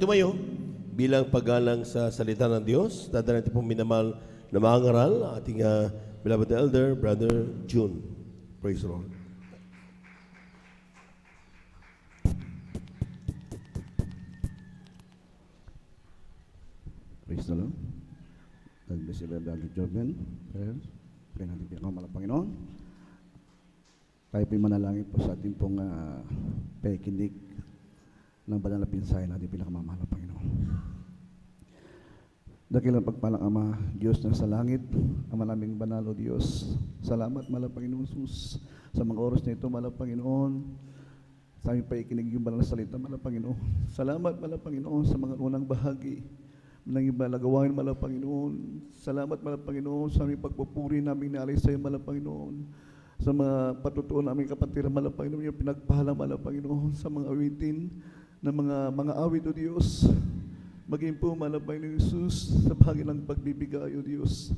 tumayo bilang paggalang sa salita ng Diyos. Dadala natin pong minamahal na mga ngaral, ating beloved elder, Brother June. Praise the Lord. Praise the Lord. God bless you, Brother Jordan. Kaya natin pinakamal ang Panginoon. Tayo po'y manalangin po sa ating pong pakikinig ng banal na pinsay natin pinakamamahal ang Panginoon. Dakilang pagpalang Ama, Diyos na sa langit, Ama naming banal o Diyos. Salamat, mahal Panginoon Jesus, sa mga oras na ito, mahal Panginoon. Sa aming pakikinig yung banal na salita, mahal Panginoon. Salamat, mahal Panginoon, sa mga unang bahagi ng iba nagawain, mahal Panginoon. Salamat, mahal Panginoon, sa aming pagpupuri namin naalay sa iyo, mahal Panginoon. Sa mga patutuon namin kapatiran, mahal Panginoon, yung pinagpahala, mahal Panginoon, sa mga awitin, na mga awit, o Diyos. Maging po, mahal Panginoon Jesus, sa bahagi ng pagbibigay, o Diyos.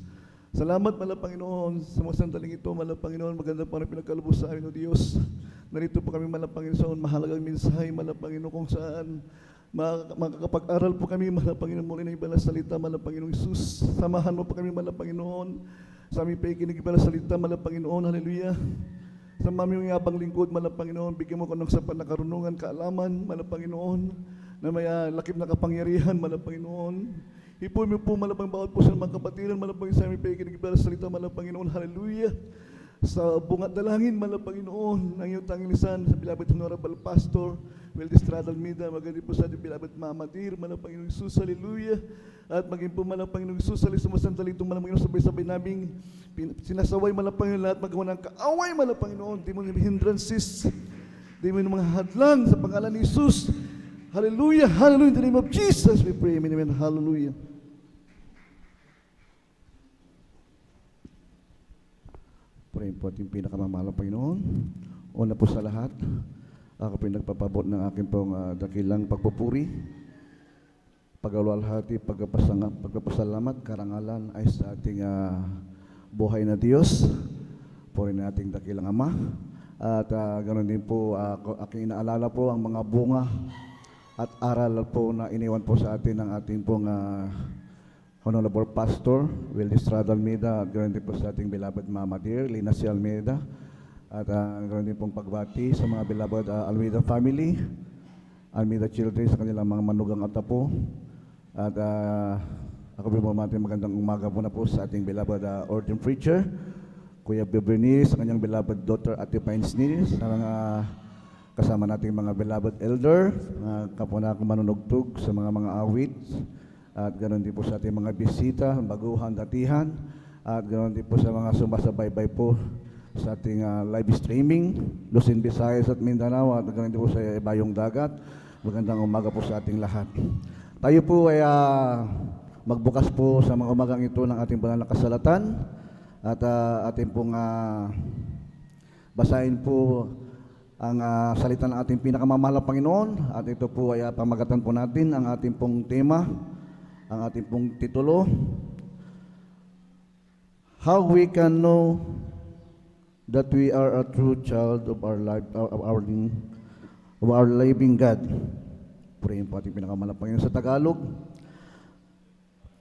Salamat, mahal Panginoon, sa mga sandaling ito, mahal Panginoon, maganda pa rin pinagkalubos sa amin, o Diyos. Narito po kami, mahal Panginoon, mahalagang mensahe, mahal Panginoon, kung saan makakapag-aral po kami, mahal Panginoon, muli ng iba na salita, mahal Panginoon Jesus. Samahan mo po kami, mahal Panginoon, sa aming pakikinig iba na salita, mahal Panginoon, hallelujah. Sa aming yabang lingkod, mahal Panginoon, bigyan mo ko ng sapat na karunungan, kaalaman, mahal Panginoon, na may lakip na kapangyarihan, mahal Panginoon. Ipuin mo po, mahal Panginoon, bawat po sa mga kapatiran, mahal Panginoon, sa aming pakikinig iba na salita, mahal Panginoon, hallelujah. Sa bungat dalangin, mahal Panginoon, ng iyong tanging lisan, sa beloved Honorable Pastor Will Estrada Almeida, magandi po sa ating beloved Mama Dir, mahal Panginoon Jesus, hallelujah. At maging po, mahal Panginoon Jesus, sa mga sandali itong, mahal Panginoon, sabay-sabay naming sinasaway, mahal Panginoon, lahat magawa ng kaaway, mahal Panginoon, di mo hindrances, di mo mga hadlang, sa pangalan ni Jesus, hallelujah, hallelujah, in the name of Jesus, we pray, amen, hallelujah. Pray po ating pinakamamahal na Panginoon. Una po sa lahat, ako po nagpapabot ng aking pong dakilang pagpupuri, pagawalhati, pagpapasalamat, karangalan ay sa ating buhay na Diyos, po rin ating dakilang Ama. At ganoon din po, aking inaalala po ang mga bunga at aral po na iniwan po sa atin ng ating pong Honorable Pastor Will Estrada Almeida, at ganoon din po sa ating beloved Mama Dear, Lina C. Almeida, at ganoon din pong pagbati sa mga beloved Almeida family, Almeida children, sa kanilang mga manugang at apo. At ako po natin magandang umaga po na po sa ating beloved ordained preacher, Kuya Beverly, sa kanyang beloved daughter Ate Pines Ninis, sa mga kasama nating mga beloved elder, kapwa na akong manunugtog sa mga awit. At ganoon din po sa ating mga bisita, baguhan, datihan, at ganoon din po sa mga sumasabaybay po sa ating live streaming, Luzon, Visayas at Mindanao, at ganoon din po sa Ibayong Dagat. Magandang umaga po sa ating lahat. Tayo po ay magbukas po sa mga umagang ito ng ating banal na kasalatan, at ating pong basahin po ang salita ng ating pinakamamahal na Panginoon. At ito po ay pamagatan po natin ang ating pong tema, ang ating pong titulo, How We Can Know That We Are a True Child of our Living God. Purihin po ating pinakamahal na Panginoon sa Tagalog.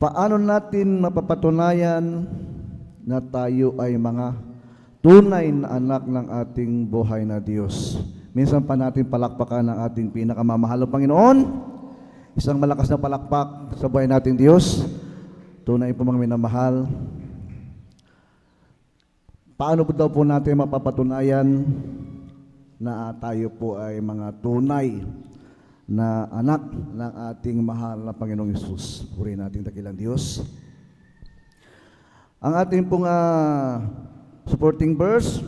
Paano natin mapapatunayan na tayo ay mga tunay na anak ng ating buhay na Diyos? Minsan pa natin palakpakan ang ating pinakamamahal na Panginoon. Isang malakas na palakpak sa buhay nating Diyos. Tunay po mga minamahal. Paano po daw po natin mapapatunayan na tayo po ay mga tunay na anak ng ating mahal na Panginoong Hesus? Purihin natin dakilang Diyos. Ang ating pong supporting verse,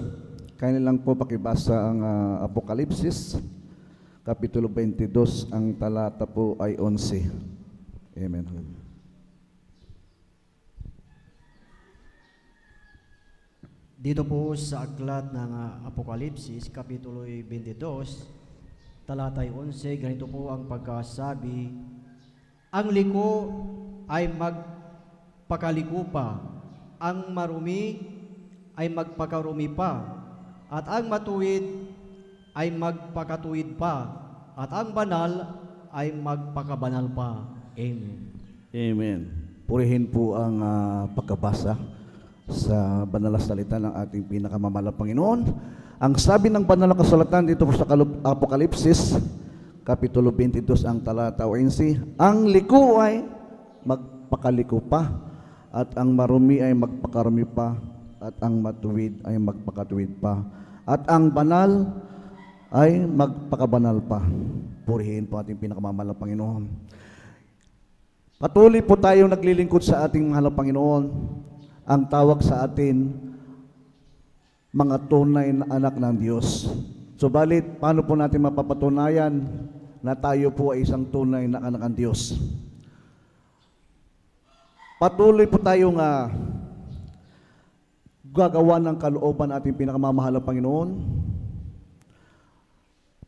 kaya nilang po pakibasa ang Apokalipsis, Kapitulo 22, ang talata po ay 11. Amen. Dito po sa aklat ng Apokalipsis, Kapitulo 22, talata 11, ganito po ang pagkasabi, ang liko ay magpakaliko pa, ang marumi ay magpakarumi pa, at ang matuwid ay magpakatuwid pa, at ang banal ay magpakabanal pa. Amen. Amen. Purihin po ang pagkabasa sa banal na salita ng ating pinakamamahalang Panginoon. Ang sabi ng banal na kasulatan dito po sa Apokalipsis, Kapitulo 22, ang talata 11, ang liko ay magpakaliko pa, at ang marumi ay magpakarumi pa, at ang matuwid ay magpakatuwid pa, at ang banal ay magpakabanal pa. Purihin po ating pinakamamahalang Panginoon. Patuloy po tayong naglilingkod sa ating mahal na Panginoon. Ang tawag sa atin, mga tunay na anak ng Diyos. Subalit, paano po natin mapapatunayan na tayo po ay isang tunay na anak ng Diyos? Patuloy po tayong gagawa ng kalooban ating pinakamamahal na Panginoon.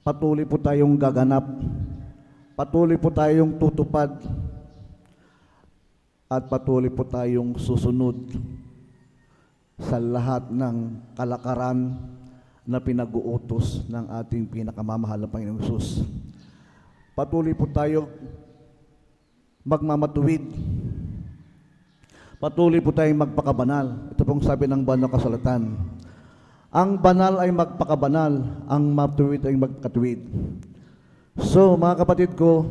Patuloy po tayong gaganap. Patuloy po tayong tutupad. At patuloy po tayong susunod sa lahat ng kalakaran na pinag-uutos ng ating pinakamamahal na Panginoong Hesus. Patuloy po tayo magmamatuwid. Patuloy po tayong magpakabanal. Ito pong sabi ng banal na kasulatan. Ang banal ay magpakabanal, ang matuwid ay magkatuwid. So, mga kapatid ko,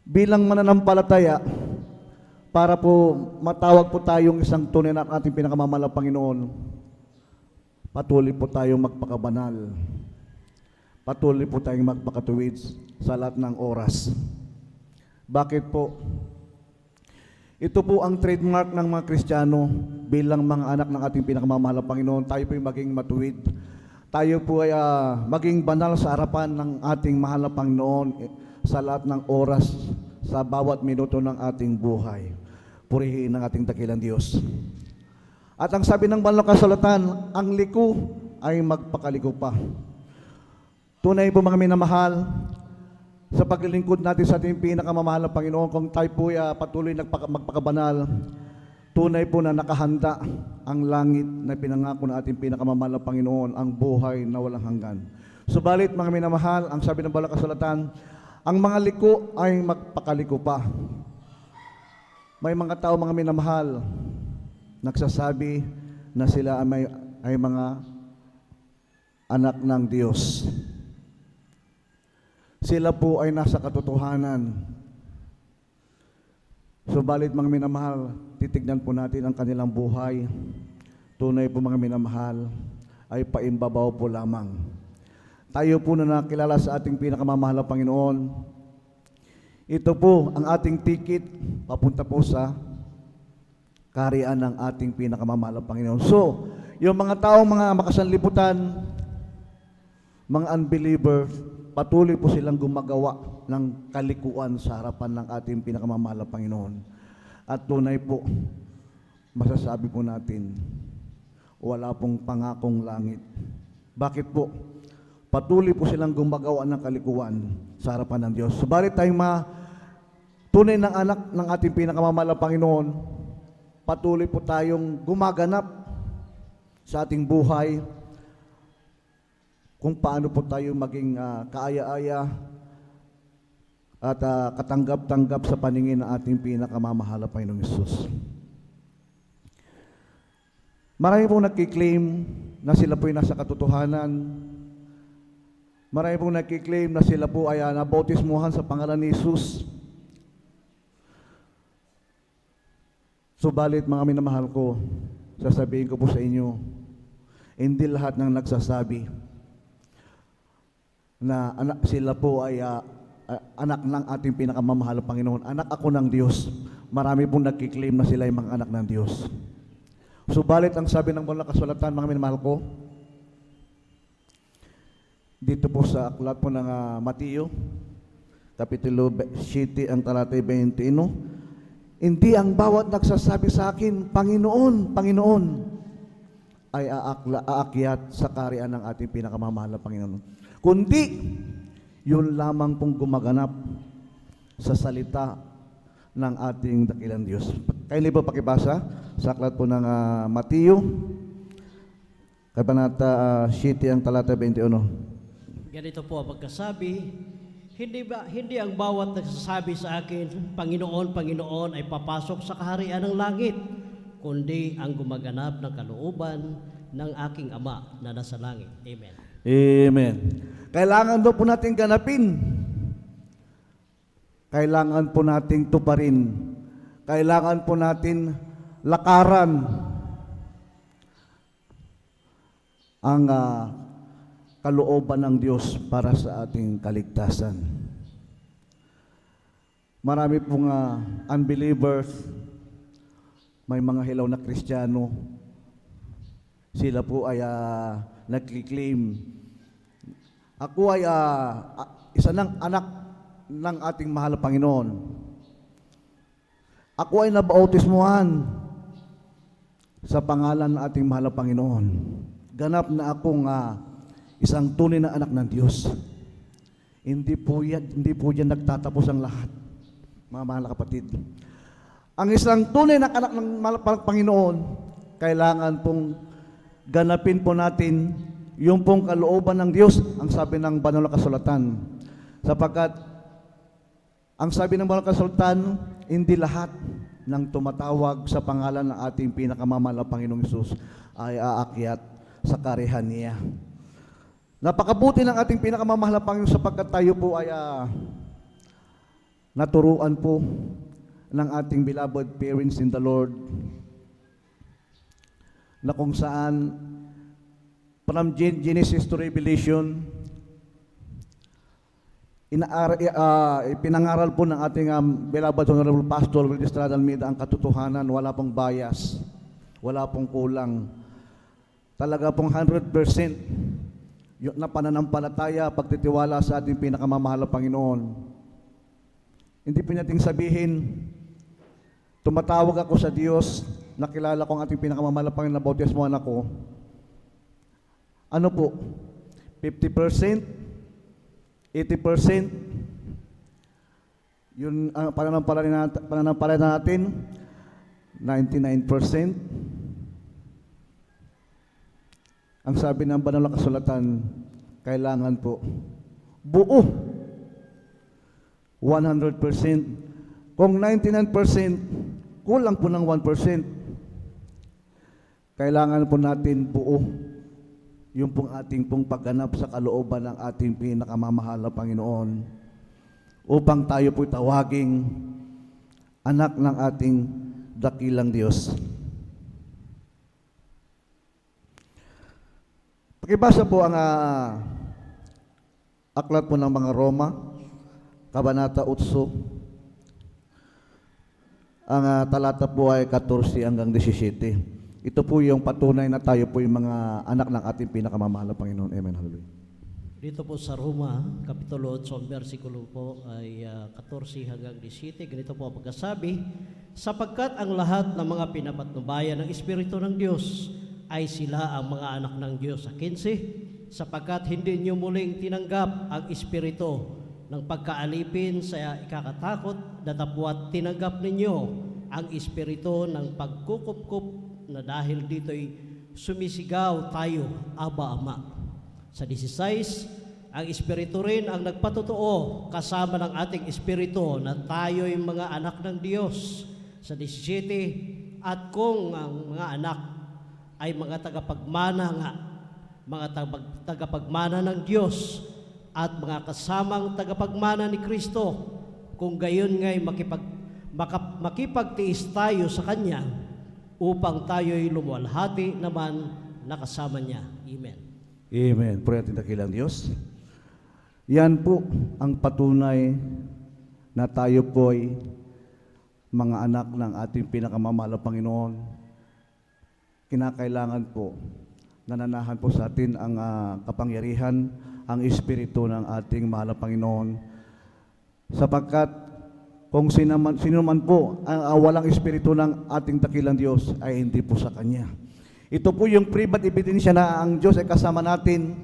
bilang mananampalataya, para po matawag po tayong isang tunay na ating pinakamamahal na Panginoon, patuloy po tayong magpakabanal. Patuloy po tayong magpakatuwid sa lahat ng oras. Bakit po? Ito po ang trademark ng mga Kristiyano bilang mga anak ng ating pinakamamahal na Panginoon. Tayo po ay maging matuwid. Tayo po ay maging banal sa harapan ng ating mahal na Panginoon sa lahat ng oras, sa bawat minuto ng ating buhay. Purihin ang ating dakilang Diyos. At ang sabi ng banal na kasulatan, ang liko ay magpakaliko pa. Tunay po mga minamahal, sa paglilingkod natin sa ating pinakamamahal na Panginoon, kung tayo po ay patuloy magpakabanal, tunay po na nakahanda ang langit na pinangako ng ating pinakamamahal na Panginoon, ang buhay na walang hanggan. Subalit mga minamahal, ang sabi ng banal na kasulatan, ang mga liko ay magpakaliko pa. May mga tao, mga minamahal, nagsasabi na sila ay mga anak ng Diyos. Sila po ay nasa katotohanan. Subalit mga minamahal, titignan po natin ang kanilang buhay. Tunay po mga minamahal, ay paimbabaw po lamang. Tayo po na nakilala sa ating pinakamamahal na Panginoon. Ito po ang ating ticket papunta po sa kaharian ng ating pinakamamahal na Panginoon. So, yung mga taong mga makasanlibutan, mga unbeliever, patuloy po silang gumagawa ng kalikuan sa harapan ng ating pinakamamahal na Panginoon. At tunay po, masasabi po natin, wala pong pangakong langit. Bakit po? Patuloy po silang gumagawa ng kalikuan sa harapan ng Diyos. Subalit tayong tunay ng anak ng ating pinakamamahal na Panginoon, patuloy po tayong gumaganap sa ating buhay kung paano po tayo maging kaaya-aya at katanggap-tanggap sa paningin ng ating pinakamamahal na Panginoong Hesus. Marami pong nagkiklaim na sila po ay nasa katotohanan. Marami pong nagkiklaim na sila po ay nabautismuhan sa pangalan ni Jesus. Subalit mga minamahal ko, sasabihin ko po sa inyo, hindi lahat ng nagsasabi na sila po ay anak ng ating pinakamamahal na Panginoon. Anak ako ng Diyos. Marami pong nagkiklaim na sila ay mga anak ng Diyos. Subalit ang sabi ng banal na kasulatan, mga minamahal ko, dito po sa aklat po ng Mateo, Kapitulo 7, ang talata 21, hindi ang bawat nagsasabi sa akin, Panginoon, Panginoon, ay aakyat sa kaharian ng ating pinakamamahal na Panginoon. Kundi, yun lamang pong gumaganap sa salita ng ating dakilang Diyos. Kayo po pakibasa sa aklat po ng Mateo, Kabanata 7, ang talata 21. Ganito po ang pagkasabi, Hindi ang bawat nagsasabi sa akin, Panginoon, Panginoon, ay papasok sa kaharian ng langit, kundi ang gumaganap ng kalooban ng aking Ama na nasa langit. Amen. Amen. Kailangan daw po natin ganapin. Kailangan po nating tuparin. Kailangan po natin lakaran ang kalooban ng Diyos para sa ating kaligtasan. Marami pong unbelievers, may mga hilaw na Kristiyano, sila po ay nagki-claim, ako ay isa ng anak ng ating mahal na Panginoon. Ako ay nabautismuhan sa pangalan ng ating mahal na Panginoon. Ganap na akong isang tunay na anak ng Diyos. Hindi po yan nagtatapos ang lahat, mga mahal na kapatid. Ang isang tunay na anak ng mahal na Panginoon, kailangan pong ganapin po natin yung pong kalooban ng Diyos, ang sabi ng banal na kasulatan. Sapagkat ang sabi ng banal na kasulatan, hindi lahat ng tumatawag sa pangalan ng ating pinakamamahal na Panginoong Hesus ay aakyat sa karihan niya. Napakabuti ng ating pinakamamahal na Panginoon sapagkat tayo po ay naturuan po ng ating beloved parents in the Lord, na kung saan from Genesis to Revelation, pinangaral po ng ating beloved Honorable Pastor Will Estrada Almeida ang katotohanan, wala pong bias, wala pong kulang. Talaga pong 100% na pananampalataya, pagtitiwala sa ating pinakamamahal na Panginoon. Hindi po nating sabihin, tumatawag ako sa Diyos, nakilala ko ang ating pinakamamahal na Panginoon, nabautismuhan ako. Ano po? 50%? 80%? Yun ang pananampalataya natin, 99%. Ang sabi ng banal na kasulatan, kailangan po buo 100%. Kung 99%, kulang po ng 1%. Kailangan po natin buo yung pong ating pong pagganap sa kalooban ng ating pinakamamahal na Panginoon upang tayo po'y tawaging anak ng ating dakilang Diyos. Pakibasa po ang aklat po ng mga Roma, Kabanata 8, ang talata po ay 14 hanggang 17. Ito po yung patunay na tayo po yung mga anak ng ating pinakamamahal na Panginoon. Amen. Hallelujah. Dito po sa Roma, Kapitulo 8, ang versikulo po ay 14 hanggang 17. Ganito po ang pagkasabi, sapagkat ang lahat ng mga pinapatnubayan ng Espiritu ng Diyos ay sila ang mga anak ng Diyos. Sa 15, sapagkat hindi niyo muling tinanggap ang Espiritu ng pagkaalipin sa ikakatakot, datapwat tinanggap ninyo ang Espiritu ng pagkukupkup na dahil dito'y sumisigaw tayo, Aba, Ama. Sa 16, ang Espiritu rin ang nagpatotoo kasama ng ating Espiritu na tayo'y mga anak ng Diyos. Sa 17, at kung ang mga anak ay mga tagapagmana nga, mga tagapagmana ng Diyos at mga kasamang tagapagmana ni Kristo, kung gayon nga'y makipagtiis tayo sa Kanya upang tayo'y lumuwalhati naman na kasama niya. Amen. Amen. Puri natin dakilang Diyos. Yan po ang patunay na tayo po'y mga anak ng ating pinakamamahal na Panginoon. Kinakailangan po, nananahan po sa atin ang kapangyarihan, ang Espiritu ng ating mahal na Panginoon. Sapagkat kung sino man po ang walang Espiritu ng ating dakilang Diyos ay hindi po sa Kanya. Ito po yung proof at ebidensya na ang Diyos ay kasama natin,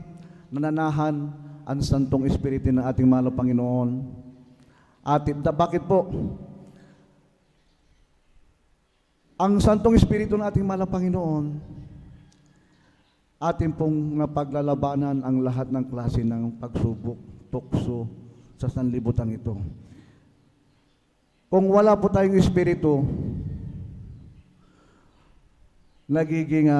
nananahan ang Santong Espiritu ng ating mahal na Panginoon. At bakit po? Ang Santong Espiritu ng ating mahal na Panginoon, atin pong napaglalabanan ang lahat ng klase ng pagsubok, tukso sa sanlibutan ito. Kung wala po tayong Espiritu, nagiging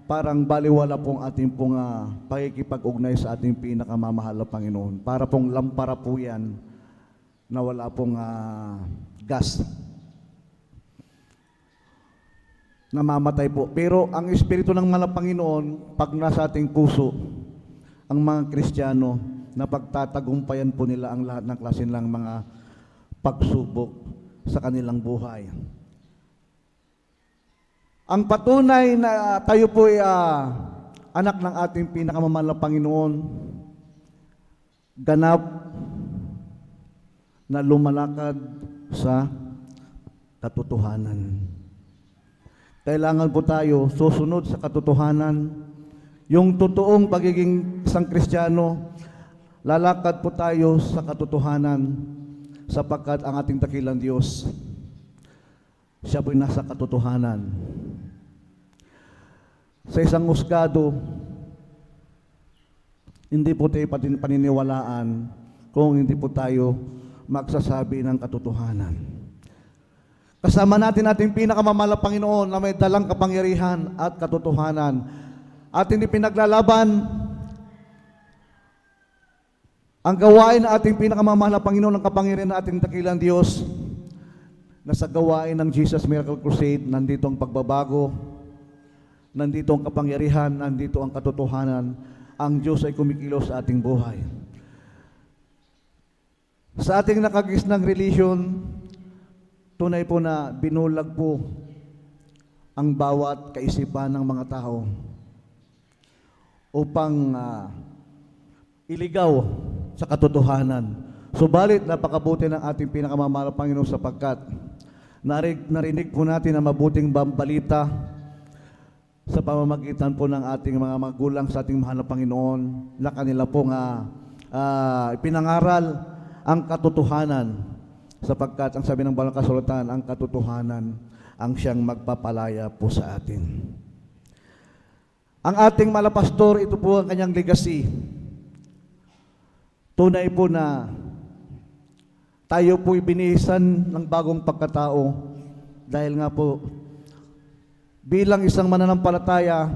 parang baliwala pong ating pong pakikipag-ugnay sa ating pinakamamahal na Panginoon. Para pong lampara po yan na wala pong gas. Namamatay po. Pero ang Espiritu ng Mahal na Panginoon, pag nasa ating puso, ang mga Kristiyano, na pagtatagumpayan po nila ang lahat ng klase ng mga pagsubok sa kanilang buhay. Ang patunay na tayo po ay anak ng ating pinakamamahal na Panginoon, ganap na lumalakad sa katotohanan. Kailangan po tayo susunod sa katotohanan. Yung totoong pagiging isang Kristiyano, lalakad po tayo sa katotohanan sapagkat ang ating dakilang Diyos, siya po'y nasa katotohanan. Sa isang husgado, hindi po tayo paniniwalaan kung hindi po tayo magsasabi ng katotohanan. Kasama natin ating pinakamamahal na Panginoon na may dalang kapangyarihan at katotohanan at hindi pinaglalaban ang gawain na ating pinakamamahal na Panginoon ng kapangyarihan na ating dakilang Diyos na sa gawain ng Jesus Miracle Crusade, nandito ang pagbabago, nandito ang kapangyarihan, nandito ang katotohanan. Ang Diyos ay kumikilos sa ating buhay. Sa ating nakagisnang relihiyon, tunay po na binulag po ang bawat kaisipan ng mga tao upang iligaw sa katotohanan. Subalit, napakabuti ng ating pinakamamahal na Panginoon sapagkat narinig po natin ang mabuting balita sa pamamagitan po ng ating mga magulang sa ating mahal na Panginoon na kanila pong ipinangaral ang katotohanan sapagkat ang sabi ng Banal na Kasulatan, ang katotohanan ang siyang magpapalaya po sa atin. Ang ating malapastor, ito po ang kanyang legacy. Tunay po na tayo po'y binihisan ng bagong pagkatao dahil nga po bilang isang mananampalataya,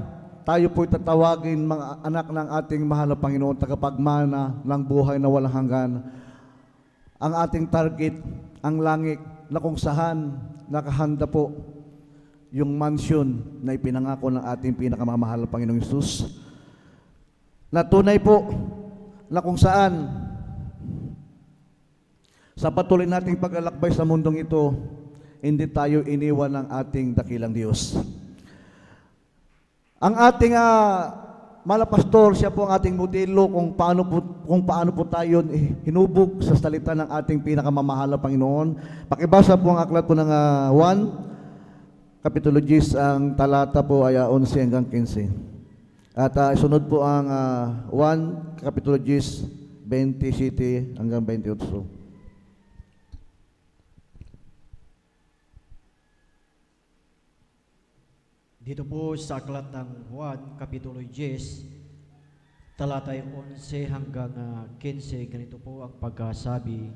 tayo po'y tatawagin mga anak ng ating mahal na Panginoon, tagapagmana ng buhay na walang hanggan. Ang ating target, ang langit na kung saan nakahanda po yung mansion na ipinangako ng ating pinakamamahal na Panginoong Hesus. Na tunay po na kung saan sa patuloy nating paglalakbay sa mundong ito, hindi tayo iniwan ng ating dakilang Diyos. Ang ating malapastor, siya po ang ating modelo kung paano po tayo hinubog sa salita ng ating pinakamamahal na Panginoon. Pakibasa po ang aklat po ng 1, Kapitulo 10, ang talata po ay 11 hanggang 15. At isunod po ang 1, Kapitulo 10, 27 hanggang 28. Dito po sa aklat ng Juan, Kapitulo 10, talatay 11 hanggang 15, ganito po ang pagkasabi.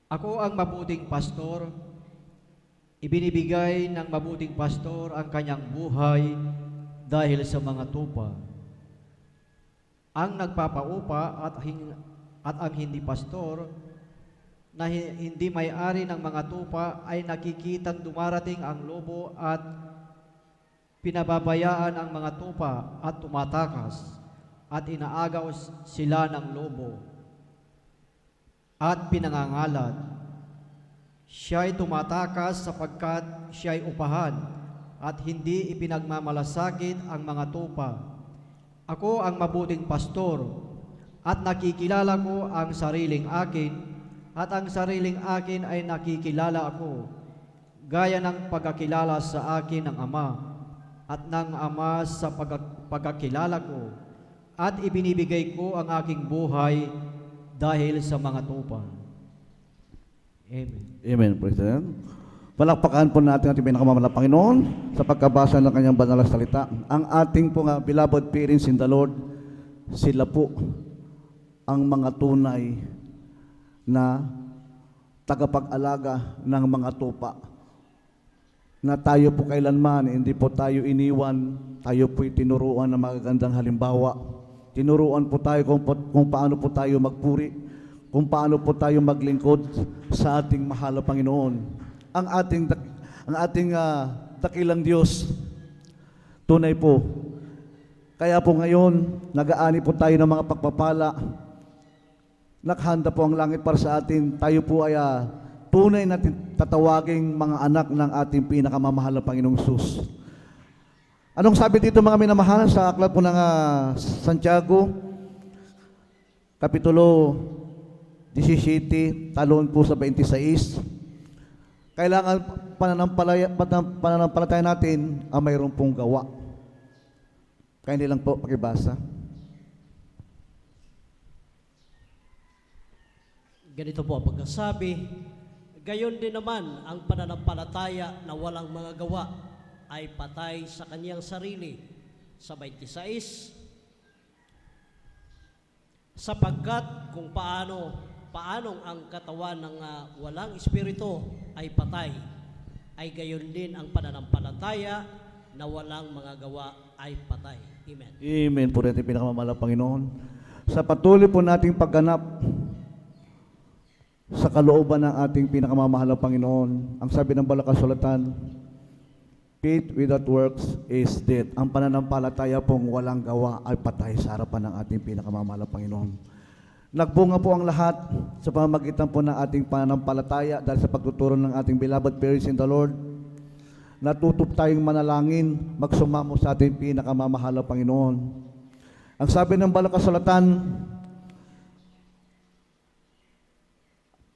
Ako ang mabuting pastor, ibinibigay ng mabuting pastor ang kanyang buhay dahil sa mga tupa. Ang nagpapaupa at ang hindi pastor, na hindi may-ari ng mga tupa, ay nakikitang dumarating ang lobo at pinababayaan ang mga tupa at tumatakas at inaagaw sila ng lobo at pinangangalat. Siya'y tumatakas sapagkat siya'y upahan at hindi ipinagmamalasakit ang mga tupa. Ako ang mabuting pastor at nakikilala ko ang sariling akin at ang sariling akin ay nakikilala ako gaya ng pagkakilala sa akin ng Ama at ng Ama sa pagkakilala ko, at ibinibigay ko ang aking buhay dahil sa mga tupa. Amen. Amen. Praise the Lord. Palakpakan po natin ating pinakamamahal na Panginoon sa pagkabasa ng kanyang banal na salita. Ang ating beloved parents in the Lord, sila po ang mga tunay na tagapag-alaga ng mga tupa. Na tayo po kailanman, hindi po tayo iniwan, tayo po'y tinuruan ng magagandang halimbawa. Tinuruan po tayo kung paano po tayo magpuri, kung paano po tayo maglingkod sa ating mahal na Panginoon. Ang ating dakilang Diyos, tunay po. Kaya po ngayon, nag-aani po tayo ng mga pagpapala. Naghanda po ang langit para sa atin. Tayo po ay tunay na tatawaging mga anak ng ating pinakamamahal na Panginoong Sus. Anong sabi dito mga minamahal sa aklat po ng Santiago, Kapitulo 17, talon po sa 26. Kailangan pananampalataya natin ang mayroon pong gawa. Kaya hindi lang po pakibasa. Ganito po ang pagkasabi, gayon din naman ang pananampalataya na walang mga gawa ay patay sa kaniyang sarili. Sa 26, sapagkat kung paanong ang katawan ng walang espiritu ay patay, ay gayon din ang pananampalataya na walang mga gawa ay patay. Amen. Amen po rin pinakamamahal na Panginoon. Sa patuloy po nating pagganap sa kalooban ng ating pinakamamahal na Panginoon, ang sabi ng Banal na Kasulatan, faith without works is dead. Ang pananampalataya pong walang gawa ay patay sa harapan ng ating pinakamamahal na Panginoon. Nagbunga po ang lahat sa pamamagitan po ng ating pananampalataya dahil sa pagtuturo ng ating beloved parents in the Lord. Natutop tayong manalangin, magsumamo sa ating pinakamamahal na Panginoon. Ang sabi ng Banal na Kasulatan,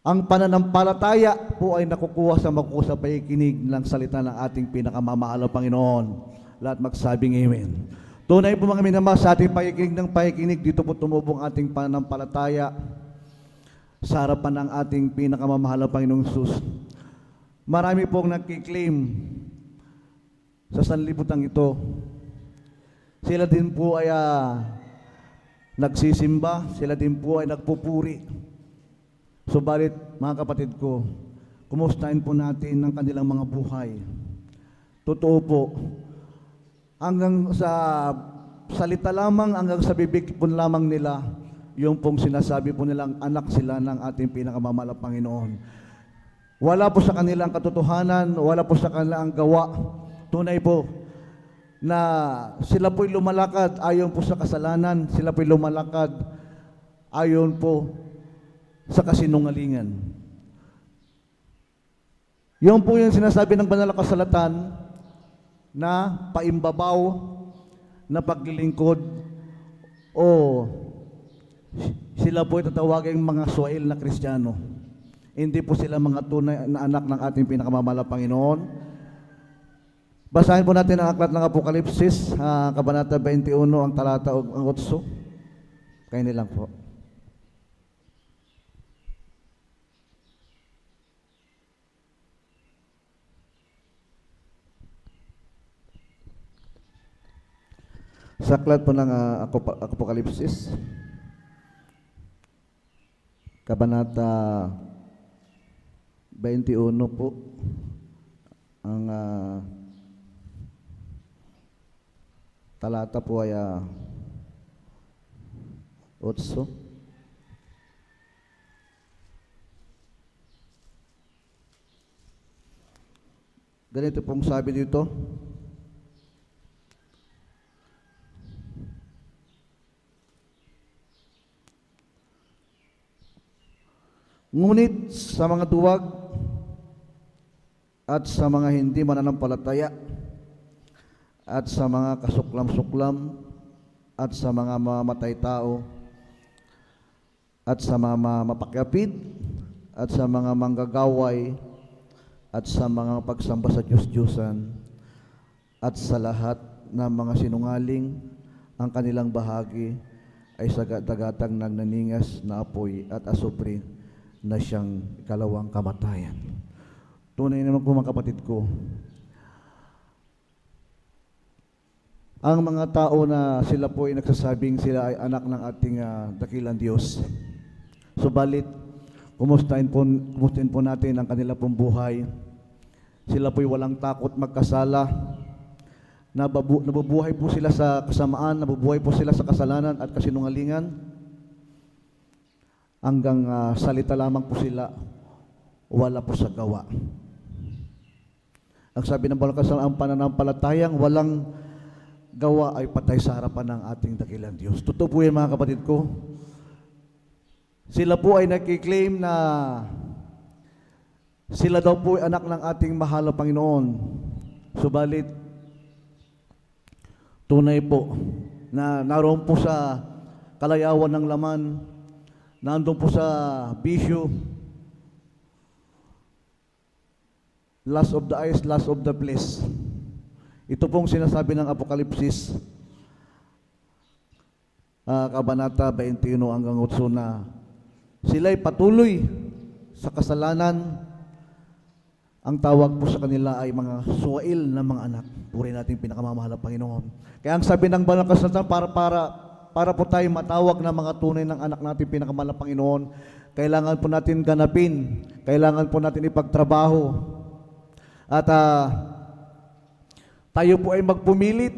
ang pananampalataya po ay nakukuha sa pakikinig ng salita ng ating pinakamamahal na Panginoon. Lahat magsabing amen. Tunay po mga minamahal sa ating pakikinig, dito po tumubong ating pananampalataya sa harapan ng ating pinakamamahal na Panginoong Sus. Marami pong nagkiklaim sa sanlibutan ito. Sila din po ay nagsisimba, sila din po ay nagpupuri. Subalit, mga kapatid ko, kumustahin po natin ang kanilang mga buhay. Totoo po, hanggang sa salita lamang, hanggang sa bibig po lamang nila, yung pong sinasabi po nilang anak sila ng ating pinakamamahal na Panginoon. Wala po sa kanilang katotohanan, wala po sa kanilang gawa. Tunay po na sila po'y lumalakad ayon po sa kasalanan, sila po'y lumalakad ayon po sa kasinungalingan. Yun po yung sinasabi ng Banal na Kasulatan na paimbabaw na paglilingkod o sila po ay tatawagin mga suwail na Kristiyano. Hindi po sila mga tunay na anak ng ating pinakamamahal na Panginoon. Basahin po natin ang aklat ng Apokalipsis, Kabanata 21, ang talata ang 8. Kayo nilang po. Sa aklat po ng Apokalipsis, Kabanata 21 po, ang talata po ay 8. Ganito pong sabi dito, ngunit sa mga duwag at sa mga hindi mananampalataya at sa mga kasuklam-suklam at sa mga mamatay tao at sa mga mapakyapid at sa mga manggagaway at sa mga pagsamba sa Diyos-Diyosan at sa lahat ng mga sinungaling, ang kanilang bahagi ay sa dagatang nagnaningas na apoy at asupre na siyang ikalawang kamatayan. Tunay naman po mga kapatid ko, ang mga tao na sila po ay nagsasabing sila ay anak ng ating dakilang Diyos. Subalit, kumustahin po natin ang kanila pong buhay. Sila po'y walang takot magkasala. Nabubuhay po sila sa kasamaan, nabubuhay po sila sa kasalanan at kasinungalingan. Hanggang salita lamang po sila, wala po sa gawa. Ang sabi ng Banal ang pananampalatayang walang gawa ay patay sa harapan ng ating dakilang Diyos. Totoo po yan mga kapatid ko. Sila po ay nagkiklaim na sila daw po ay anak ng ating mahal na Panginoon. Subalit, tunay po na naroon po sa kalayawan ng laman, nandun po sa bisyo, lust of the eyes, lust of the flesh. Ito pong sinasabi ng Apokalipsis, Kabanata 21 hanggang 8 na sila'y patuloy sa kasalanan. Ang tawag po sa kanila ay mga suwail na mga anak. Puri natin pinakamamahal na Panginoon. Kaya ang sabi ng Banal na Kasulatan, para po tayo matawag na mga tunay ng anak natin pinakamahal na Panginoon, kailangan po natin ganapin, kailangan po natin ipagtrabaho. At tayo po ay magpumilit.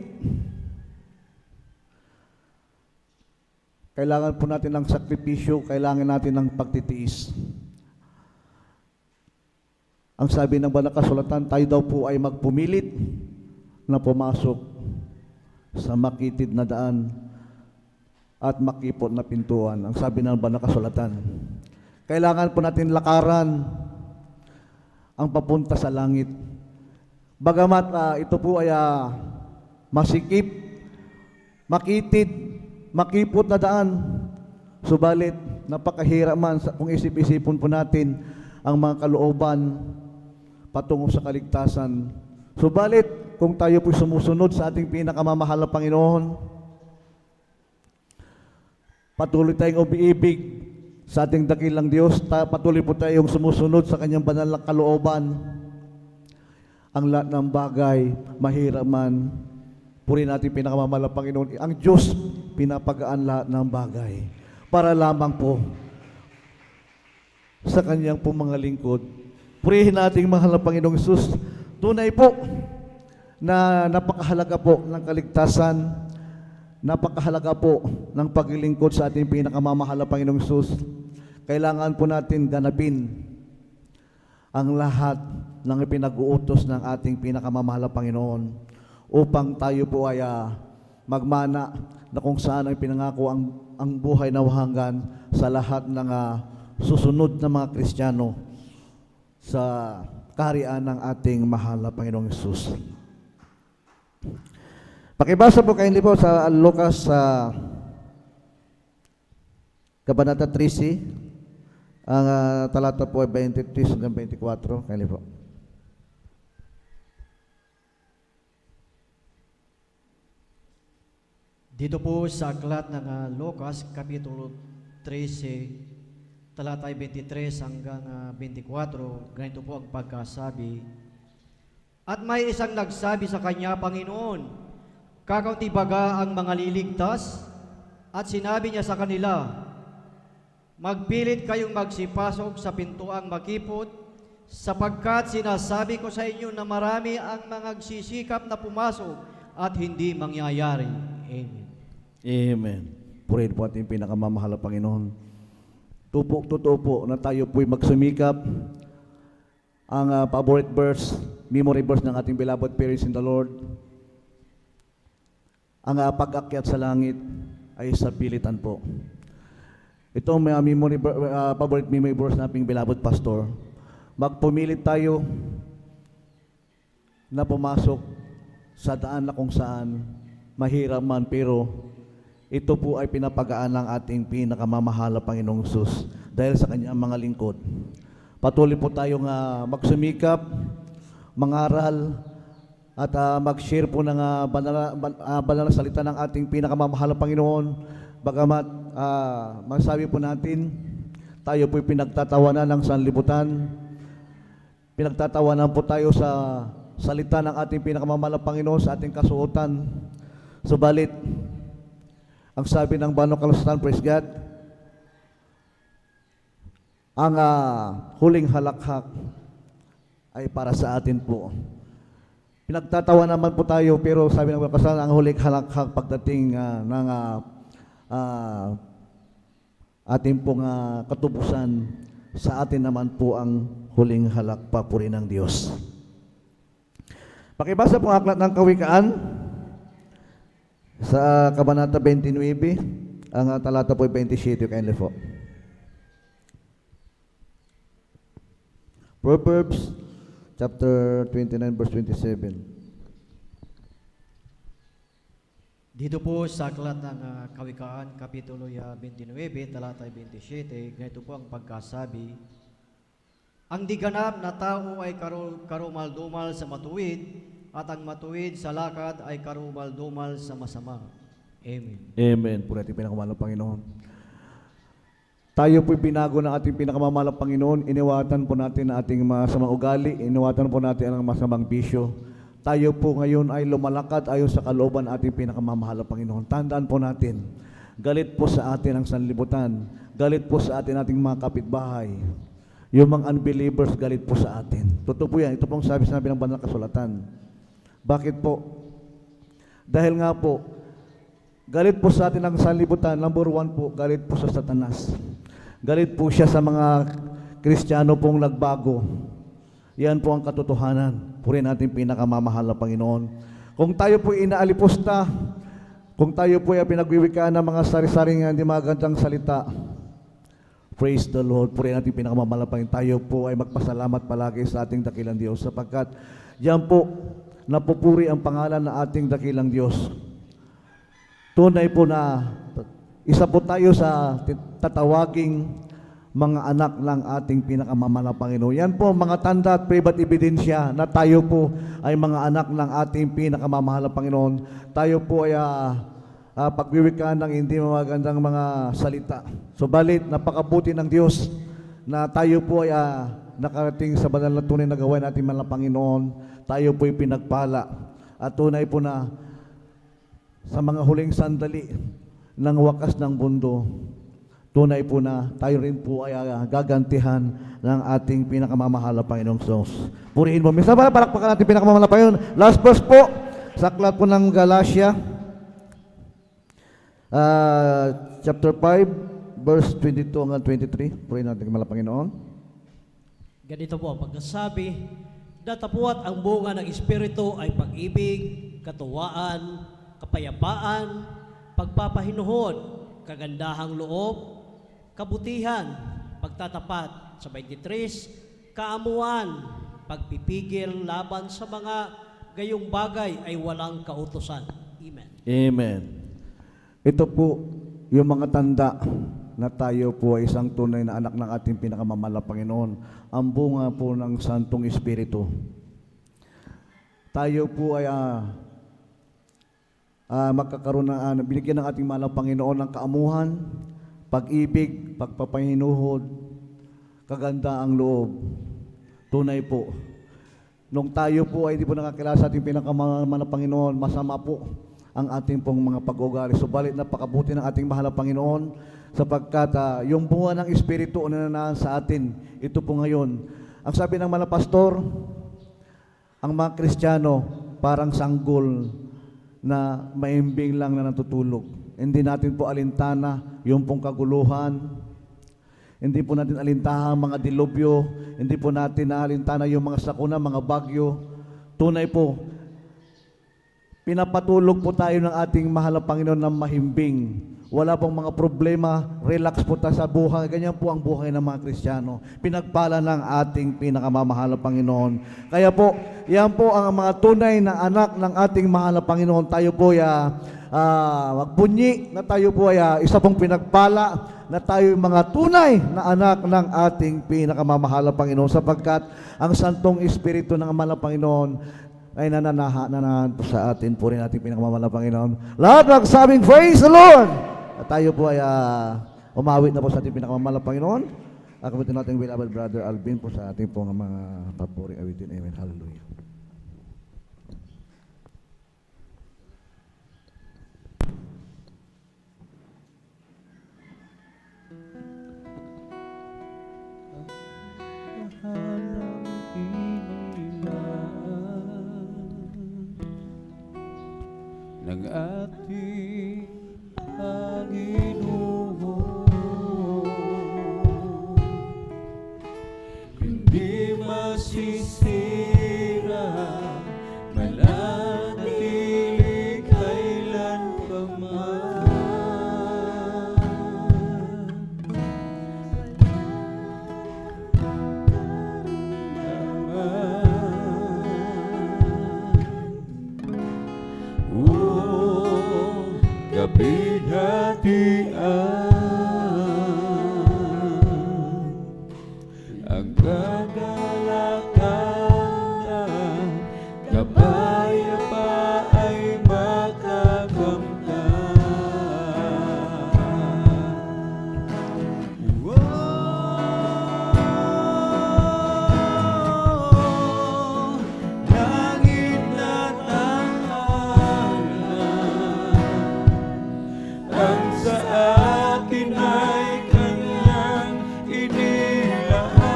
Kailangan po natin ng sakripisyo, kailangan natin ng pagtitiis. Ang sabi ng Banal na Kasulatan, tayo daw po ay magpumilit na pumasok sa makitid na daan at makipot na pintuan. Ang sabi ng Banal na Kasulatan, kailangan po natin lakaran ang papunta sa langit. Bagamat ito po ay masikip, makitid, makipot na daan, subalit napakahirap man kung isip-isipon po natin ang mga kalooban patungo sa kaligtasan. Subalit, kung tayo po sumusunod sa ating pinakamamahal na Panginoon, patuloy tayong umiibig sa ating dakilang Diyos, patuloy po tayong sumusunod sa kanyang banal na kalooban, ang lahat ng bagay, mahirap man, puri natin pinakamamahal na Panginoon, ang Diyos pinapagaan lahat ng bagay para lamang po sa kanyang po mga lingkod. Purihin nating mahal na Panginoong Hesus. Tunay po na napakahalaga po ng kaligtasan, napakahalaga po ng paglilingkod sa ating pinakamamahal na Panginoong Hesus. Kailangan po natin ganapin ang lahat ng ipinag-uutos ng ating pinakamamahal na Panginoon upang tayo po ay magmana na kung saan ang pinangako ang buhay na wahanggan sa lahat ng susunod na mga Kristiyano sa kaharian ng ating mahal na Panginoong Hesus. Pakibasa po kayo po sa Lucas Kabanata 13, ang talata po ay 23 hanggang 24. Kayo po. Dito po sa aklat ng Lucas, Kapitulo 13, talata 23 hanggang 24, ganito po ang pagkasabi. At may isang nagsabi sa kanya, Panginoon, kakaunti baga ang mga liligtas? At sinabi niya sa kanila, magpilit kayong magsipasok sa pintuang makipot, sapagkat sinasabi ko sa inyo na marami ang mga nagsisikap na pumasok at hindi mangyayari. Amen. Amen. Purihin po ating pinakamamahal na Panginoon. Totoo po na tayo po'y magsumikap. Ang favorite verse, memory verse ng ating beloved parents in the Lord, ang pag-akyat sa langit ay sa pilitan po. Itong favorite memory verse ng ating beloved pastor, magpumilit tayo na pumasok sa daan na kung saan mahirap man, pero ito po ay pinapagaan ng ating pinakamamahal na Panginoong Hesus dahil sa kanyang mga lingkod. Patuloy po tayong magsumikap, mangaral, at mag-share po ng banal na salita ng ating pinakamamahal na Panginoon. Bagamat masabi po natin, tayo po'y pinagtatawanan ng sanlibutan, pinagtatawanan po tayo sa salita ng ating pinakamamahal na Panginoon sa ating kasuotan. Subalit, ang sabi ng banal na kalusutan, praise God, ang huling halakhak ay para sa atin po. Pinagtatawa naman po tayo, pero sabi ng kasal, ang huling halakhak pagdating ng ating pong katubusan, sa atin naman po ang huling halak papuri ng Diyos. Pakibasa po ang aklat ng Kawikaan sa Kabanata 29, ang talata po 27, kindly po. Proverbs chapter 29 verse 27. Dito po sa aklat ng Kawikaan, Kapitulo 29, talata 27, ganito po ang pagkasabi, ang diganap na tao ay karumal-dumal sa matuwid, at ang matuwid sa lakad ay karumal-dumal sa masama. Amen. Amen. Po natin pinakamalang Panginoon. Tayo po'y binago ng ating pinakamamalang Panginoon. Iniwatan po natin ang ating masamang ugali. Iniwatan po natin ang masamang bisyo. Tayo po ngayon ay lumalakad ayon sa kalooban ng ating pinakamamahalang Panginoon. Tandaan po natin, galit po sa atin ang sanlibutan. Galit po sa atin ating mga kapitbahay. Yung mga unbelievers, galit po sa atin. Totoo po yan. Ito pong sabi ng banal na kasulatan. Bakit po? Dahil nga po, galit po sa atin ang sanlibutan. Number one po, galit po sa Satanas. Galit po siya sa mga Kristiyano pong nagbago. Yan po ang katotohanan. Purihin natin pinakamamahal na Panginoon. Kung tayo po inaalipusta, kung tayo po ay pinagwiwikaan ng mga sari-saring hindi magandang salita, praise the Lord. Purihin natin pinakamamahal na Panginoon. Tayo po ay magpasalamat palagi sa ating dakilang Diyos sapagkat yan po napupuri ang pangalan ng ating dakilang Diyos. Tunay po na isa po tayo sa tatawaging mga anak ng ating pinakamamahal na Panginoon. Yan po mga tanda at private ebidensya na tayo po ay mga anak ng ating pinakamamahal na Panginoon. Tayo po ay pagwiwikaan ng hindi magandang mga salita. Subalit, napakabuti ng Diyos na tayo po ay nakarating sa banal na tunay na gawain natin man ng Panginoon. Tayo po ay pinagpala. At tunay po na sa mga huling sandali ng wakas ng mundo, tunay po na tayo rin po ay gagantihan ng ating pinakamamahal na Panginoong Diyos. Purihin mo. Minsan ba, palakpakan natin pinakamamahal na Panginoon. Last verse po, sa aklat po ng Galatia, chapter 5, verse 22 hanggang 23. Purihin natin pinakamamahal na Panginoon. Ganito po ang pagkasabi, datapuat ang bunga ng Espiritu ay pag-ibig, katuwaan, kapayapaan, pagpapahinuhod, kagandahang loob, kabutihan, pagtatapat. Sa 23, kaamuan, pagpipigil laban sa mga gayong bagay ay walang kautusan. Amen. Amen. Ito po yung mga tanda na tayo po ay isang tunay na anak ng ating pinakamamahal na Panginoon. Ang bunga po ng Santong Espiritu. Tayo po ay magkakaroon ng binigyan ng ating mahal na Panginoon ng kaamuhan, pag-ibig, pagpapahinuhod, kaganda ang loob. Tunay po. Nung tayo po ay hindi po nakakilala sa ating pinakamahal na Panginoon, masama po ang ating pong mga pag-uugali. Subalit napakabuti ng ating mahal na Panginoon sapagkat yung bunga ng Espiritu na nananahan sa atin, ito po ngayon. Ang sabi ng mga pastor, ang mga Kristiyano parang sanggol na maimbing lang na natutulog. Hindi natin po alintana yung pong kaguluhan, hindi po natin alintahan mga dilubyo, hindi po natin alintana yung mga sakuna, mga bagyo. Tunay po, pinapatulog po tayo ng ating mahal na Panginoon ng mahimbing. Wala pong mga problema, relax po tayo sa buhay. Ganyan po ang buhay ng mga Kristiyano. Pinagpala ng ating pinakamamahal na Panginoon. Kaya po, yan po ang mga tunay na anak ng ating mahal na Panginoon. Tayo po ay magbunyi na tayo po ay isa pong pinagpala na tayo mga tunay na anak ng ating pinakamamahal na Panginoon sapagkat ang Santong Espiritu ng mahal na Panginoon ay nananahan po sa atin. Puri natin pinakamamahal na Panginoon. Lahat magsabing praise the Lord! At tayo po ay umawit na po sa ating pinakamamahal na Panginoon. Akabitin natin beloved brother Alvin po sa ating pong mga papuring awitin. Amen. Hallelujah. ng ating Panginoon. Hindi masisira, mananatili kailan pa man. Kabinatian ang kagalakan, gabaya pa ay makakamtan. Langit na tahanan, ang sa akin ay kanyang inilaan.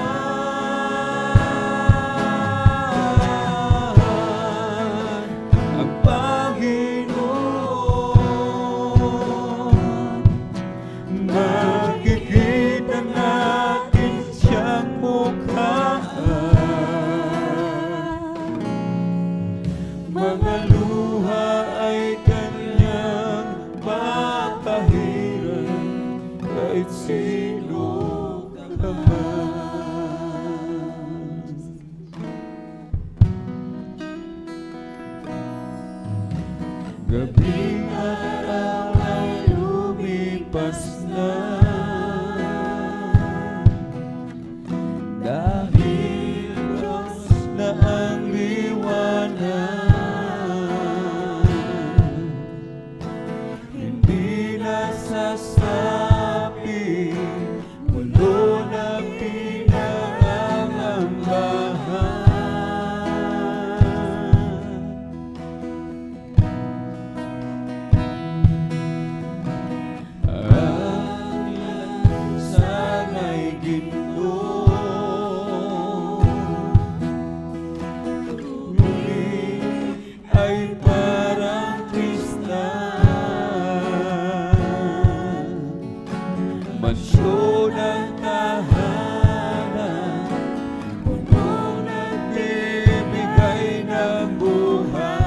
Ang Panginoon, makikita natin siyang mukha. Mga luha ay kanyang papahiran, kahit sino ka man. Gabi at araw ay lumipas na, dahil Diyos na ang liwanag. Hindi nasasabi, mundo na pinangangambahan. Ang lansang ay ginto, tubig ay parang kristal. Mansyon ang tahanan, puno nagbibigay ng buhay.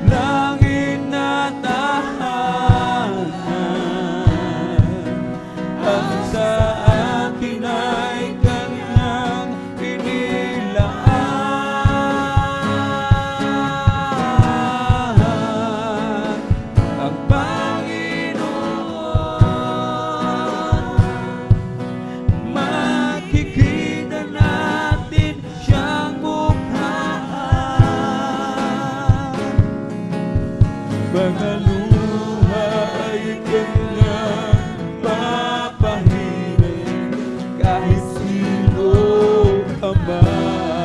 Langit na tahanan, ang sa akin ay kanyang inilaan. Ang Panginoon, makikita natin siyang mukha. Mga luha ay kanyang papahirin, kahit sino ka man.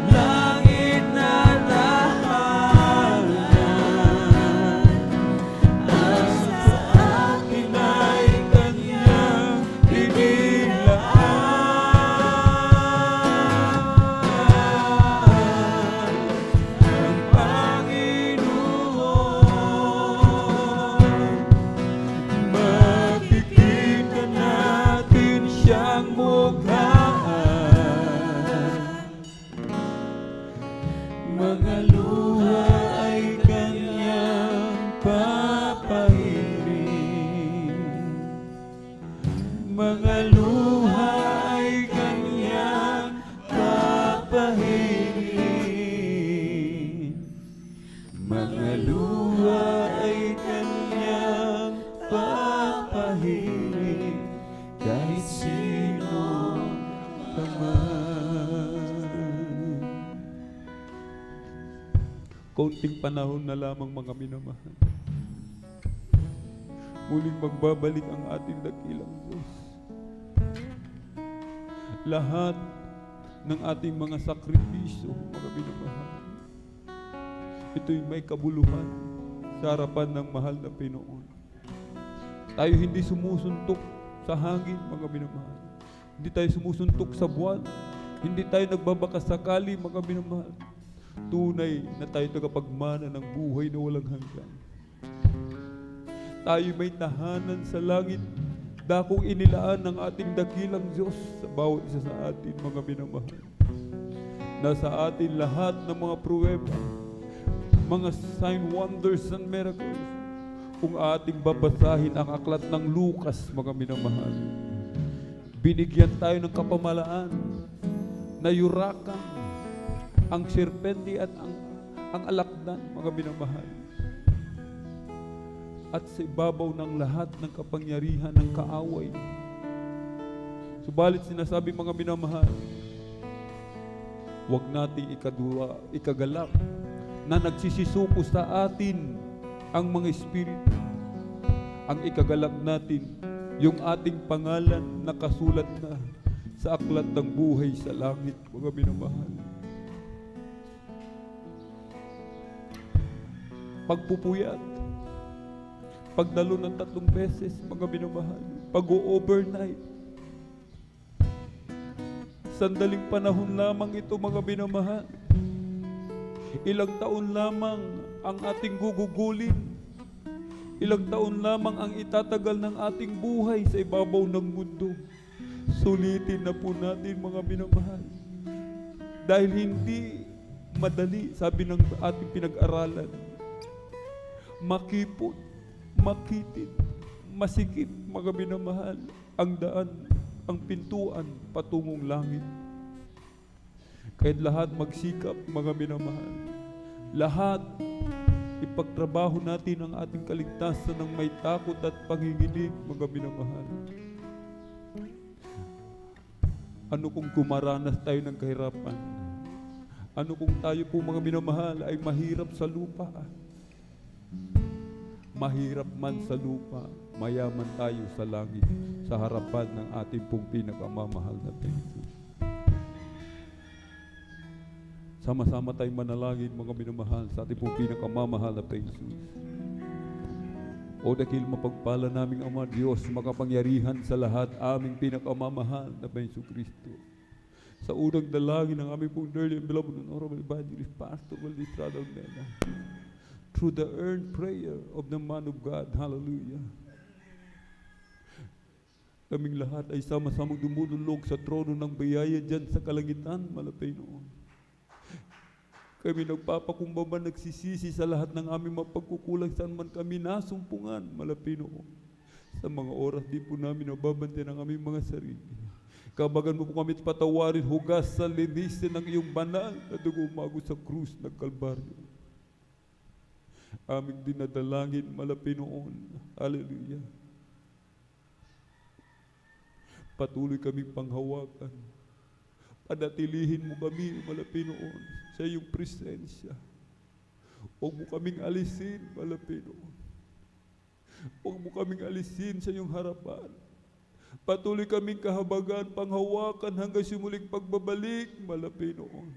Langit na tahanan, ang sa akin ay kanyang inilaan. Ang Panginoon, makikita natin siyang mukha. Mga luha ay kanyang papahirin, mga luha ay kanyang papahirin, mga luha ay kanyang papahirin, kahit sino ka man. Kaunting panahon na lamang, mga minamahal, muling magbabalik ang ating dakilang Diyos. Lahat ng ating mga sakripisyo, mga minamahal, ito'y may kabuluhan sa harapan ng mahal na Pinoon. Tayo hindi sumusuntok sa hangin, mga minamahal. Hindi tayo sumusuntok sa buwan. Hindi tayo nagbabakasakali, mga minamahal. Tunay na tayo tagapagmana ng buhay na walang hanggan. Tayo may tahanan sa langit, dakong inilaan ng ating dakilang Diyos sa bawat isa sa atin, mga minamahal. Nasa atin lahat ng mga pruweba, mga sign, wonders, and miracles. Kung ating babasahin ang aklat ng Lucas, mga minamahal, binigyan tayo ng kapamalaan na yurakan ang serpente at ang alakdan, mga minamahal. At sa ibabaw ng lahat ng kapangyarihan ng kaaway. Subalit sinasabi, mga minamahal, huwag nating ikagalak na nagsisisuko sa atin ang mga espiritu. Ang ikagalak natin, yung ating pangalan na kasulat na sa aklat ng buhay sa langit, mga minamahal. Pagpupuyat, pagdalo ng 3 beses, mga minamahal, pag-overnight. Sandaling panahon lamang ito, mga minamahal. Ilang taon lamang ang ating gugugulin. Ilang taon lamang ang itatagal ng ating buhay sa ibabaw ng mundo. Sulitin na po natin, mga minamahal. Dahil hindi madali, sabi ng ating pinag-aralan, makipot, makitid, masikip, mga minamahal, ang daan, ang pintuan patungong langit. Kahit lahat magsikap, mga minamahal, lahat ipagtrabaho natin ang ating kaligtasan ng may takot at panginginig, mga minamahal. Ano kung kumaranas tayo ng kahirapan? Ano kung tayo po, mga minamahal, ay mahirap sa lupa? Mahirap man sa lupa, mayaman tayo sa langit, sa harapan ng ating pong pinakamamahal na Panginoon. Sama-sama tayong manalangin, mga minamahal, sa ating pong pinakamamahal na Panginoon. O dakil mapagpala naming Ama Diyos, makapangyarihan sa lahat, aming pinakamamahal na Panginoon Kristo. Sa unang dalangin ng aming pong dearly and beloved and honorable evangelist, Pastor Valdistrada Almena, through the earned prayer of the man of God, hallelujah. Kaming lahat ay sama-samang dumululog sa trono ng biyaya dyan sa kalangitan, malapay noon. Kami nagpapakumbaba, nagsisisi sa lahat ng aming mapagkukulang saan man kami nasumpungan, malapay noon. Sa mga oras di po namin nababante ng aming mga sarili. Kabagan mo po kami patawarin, hugas sa linisin ng iyong banal na dugo umago sa krus ng Kalbaryo. Aming dinadalangin, malapay noon. Hallelujah. Patuloy kaming panghawakan. Panatilihin mo kami, malapay noon, sa iyong presensya. Huwag mo kaming alisin, malapay noon. Huwag mo kaming alisin sa iyong harapan. Patuloy kaming kahabagan, panghawakan hanggang simuling pagbabalik, malapay noon.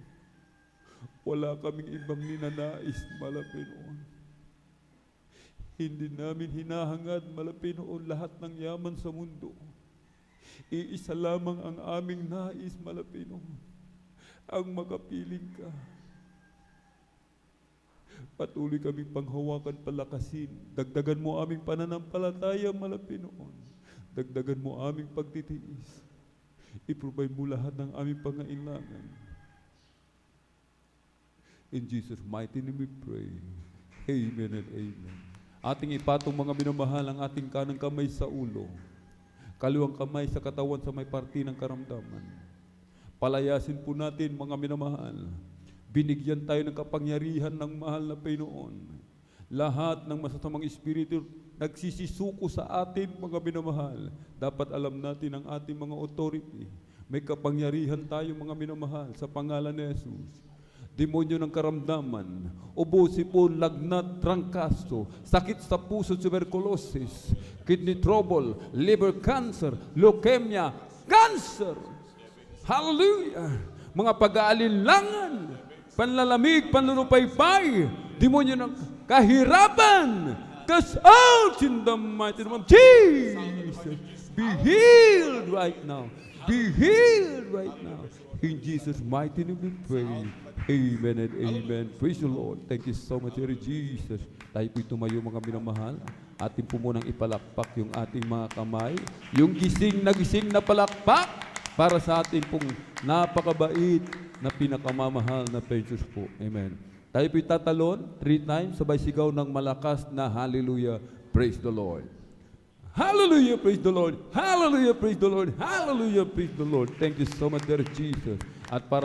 Wala kaming ibang ninanais, malapay noon. Hindi namin hinahangad, malapay noon, lahat ng yaman sa mundo. Iisa lamang ang aming nais, malapay noon, ang makapiling ka. Patuloy kaming panghawakan, palakasin. Dagdagan mo aming pananampalataya, malapay noon. Dagdagan mo aming pagtitiis. I-provide mo lahat ng aming pangailangan. In Jesus' mighty name we pray. Amen and amen. Ating ipatong, mga minamahal, ang ating kanang kamay sa ulo, kaliwang kamay sa katawan sa may parti ng karamdaman. Palayasin po natin, mga minamahal. Binigyan tayo ng kapangyarihan ng mahal na Panginoon. Lahat ng masasamang espiritu nagsisisuko sa atin, mga minamahal. Dapat alam natin ang ating mga authority. May kapangyarihan tayo, mga minamahal, sa pangalan ni Jesus. Demonyo ng karamdaman, ubo, sipon, lagnat, trangkaso, sakit sa puso, tuberculosis, kidney trouble, liver cancer, leukemia, cancer. Hallelujah! Mga pag-aalinlangan, panlalamig, panlulupaypay, demonyo ng kahirapan, cast out in the mighty name of Jesus. Be healed right now. Be healed right now. In Jesus' mighty name we pray. Amen and amen. Praise the Lord. Thank you so much, Lord Jesus. Tayo po'y tumayo mga minamahal. Atin po munang ipalakpak yung ating mga kamay. Yung gising na palakpak para sa atin pong napakabait na pinakamamahal na precious po. Amen. Tayo po'y tatalon 3 times, sabay sigaw ng malakas na hallelujah. Praise the Lord. Hallelujah, praise the Lord. Hallelujah, praise the Lord. Hallelujah, praise the Lord. Thank you so much, dear Jesus. At para